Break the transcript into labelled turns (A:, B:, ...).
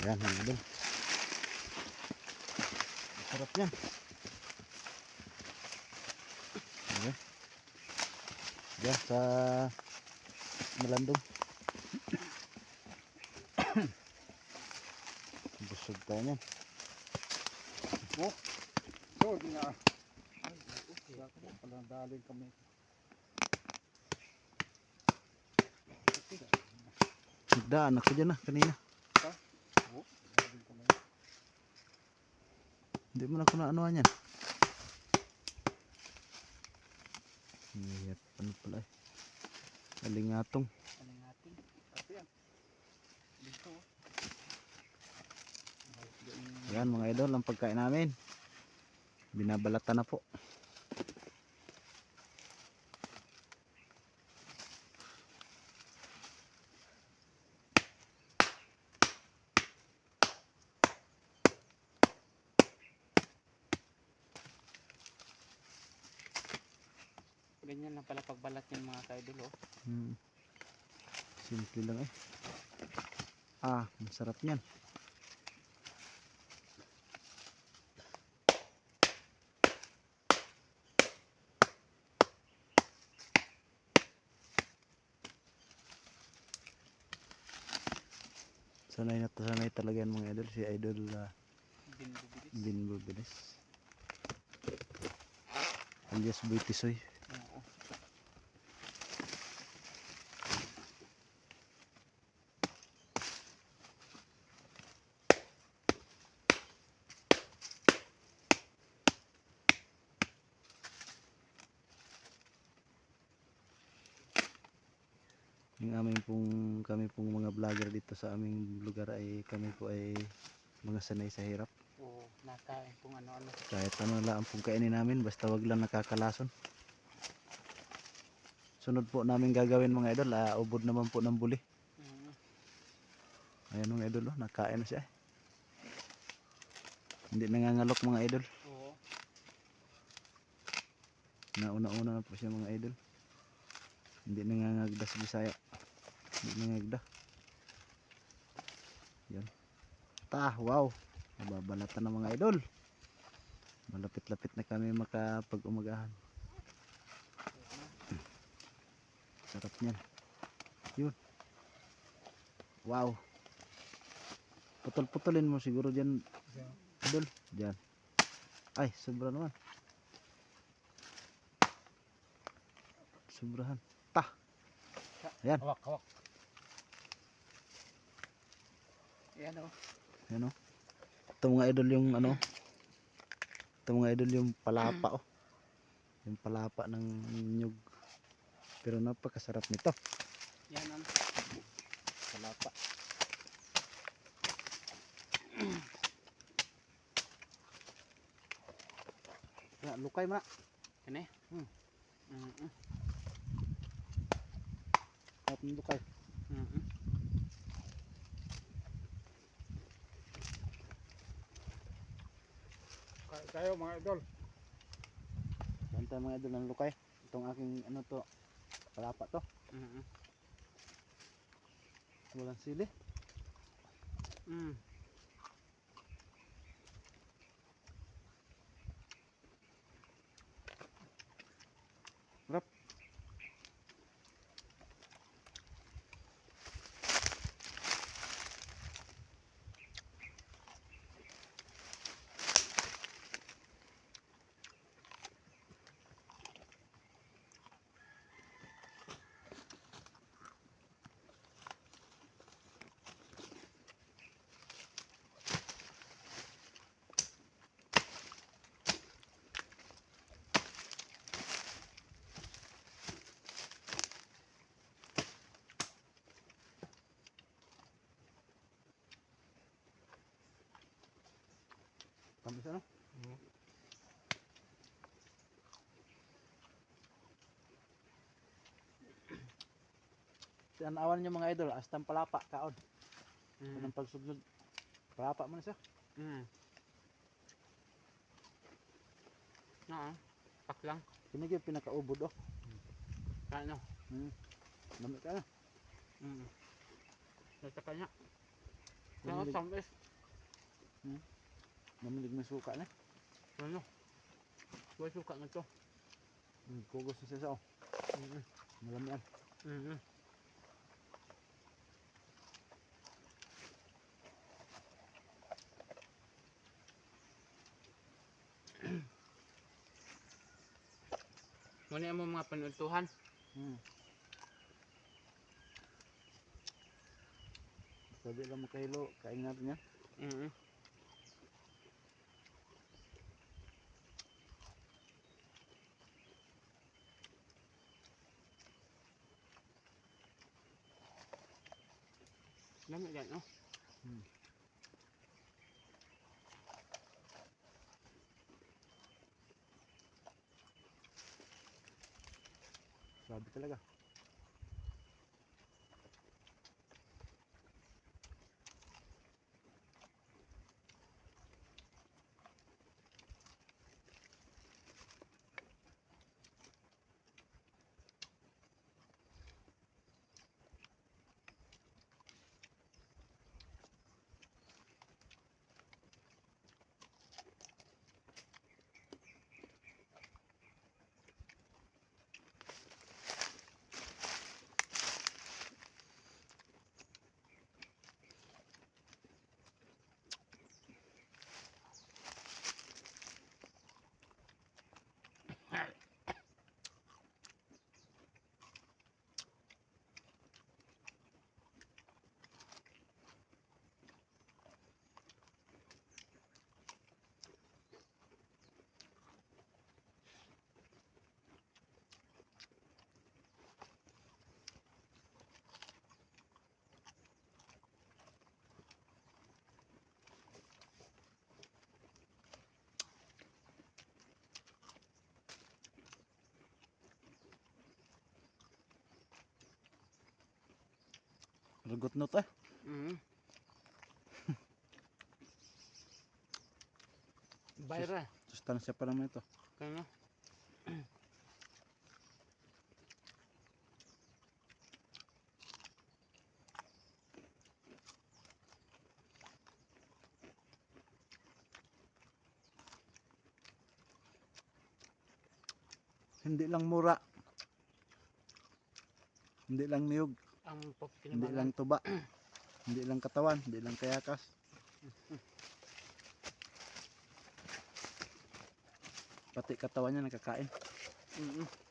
A: Ayan mga idol. Sarap yan. Ayan. Diyan sa Malandong. Busog tayo niyan.
B: Oh, so di na. Pala daling kami.
A: Nagdaan ako dyan kanina.
B: Oh, daling kami.
A: Hindi mo na ako na anuhan yan. Ngiyat ano pala eh. Alingatong.
B: Alingating. Kasi yan. Dito.
A: Ayan mga idol, ang pagkain namin. Binabalatan na po.
C: Ganyan lang pala pagbalat yung mga ka-idol, oh.
A: Simple lang eh. Masarap niyan. Sanay talaga yan mga idol. Si idol Binbo Bilis. Alias Boy Tisoy.
C: Oo.
A: Kami pong mga vlogger dito sa aming lugar ay kami po ay mga sanay sa hirap.
C: Oo, nakain kung ano-ano.
A: Kahit ano lang pong kainin namin, basta wag lang nakakalason. Sunod po namin gagawin mga idol, ubod naman po ng buli. Ayan mga idol, nakain na siya. Hindi nangangalok mga idol.
C: Oo.
A: Nauna-una na po siya mga idol. Hindi nangangagda sa Bisaya. Hindi nangangagda. Yan. Wow. Nababalatan na mga idol. Malapit-lapit na kami makapag-umagahan. Sarap niyan. Yun. Wow. Putol-putulin mo siguro dyan. Idol. Dyan. Ay, sobra naman. Sobrahan. Ayan.
B: Hawak.
C: Ayan, oh.
A: Ayan o. Ito mga idol yung ano. Ito mga idol yung palapa oh. Yung palapa ng nyug. Pero napakasarap nito.
C: Yan, oh.
A: Palapa. Yan, lukay mo na.
C: Yan eh.
A: Sarap ng lukay.
B: Kayo mga idol.
A: Bantay mga idol ng lukay. Itong aking ano to. Palapa to. Walang sili. Sarap. Tamis ano? Awan nyo mga idol, astang palapa kaon. Anong pagsugsug. Palapa mo na siya.
C: Oo. Pak lang.
A: Pinigil pinakaubod oh.
C: Ano?
A: Lamig ka na.
C: Nasa kanya. Kaya
A: Namilig,
C: tamis.
A: namilig na suka na.
C: Ano? Buhay suka na to.
A: Kugos na siya oh.
C: Mm.
A: Marami yan.
C: Mm. Muna mo mga panuntuhan.
A: Sabi lang makahilo, kain natin yan.
C: Mm. Dami yan, no?
A: Sabi talaga. Rugot no to.
C: Mm. Bayra.
A: Sustansya pa naman ito.
C: Kaya no?
A: Hindi lang mura. Hindi lang niyog.
C: Ang
A: Hindi
C: pagkinabangan.
A: lang tuba. Hindi lang katawan. Hindi lang kayakas. Pati katawan niya nakakain.
C: Mm.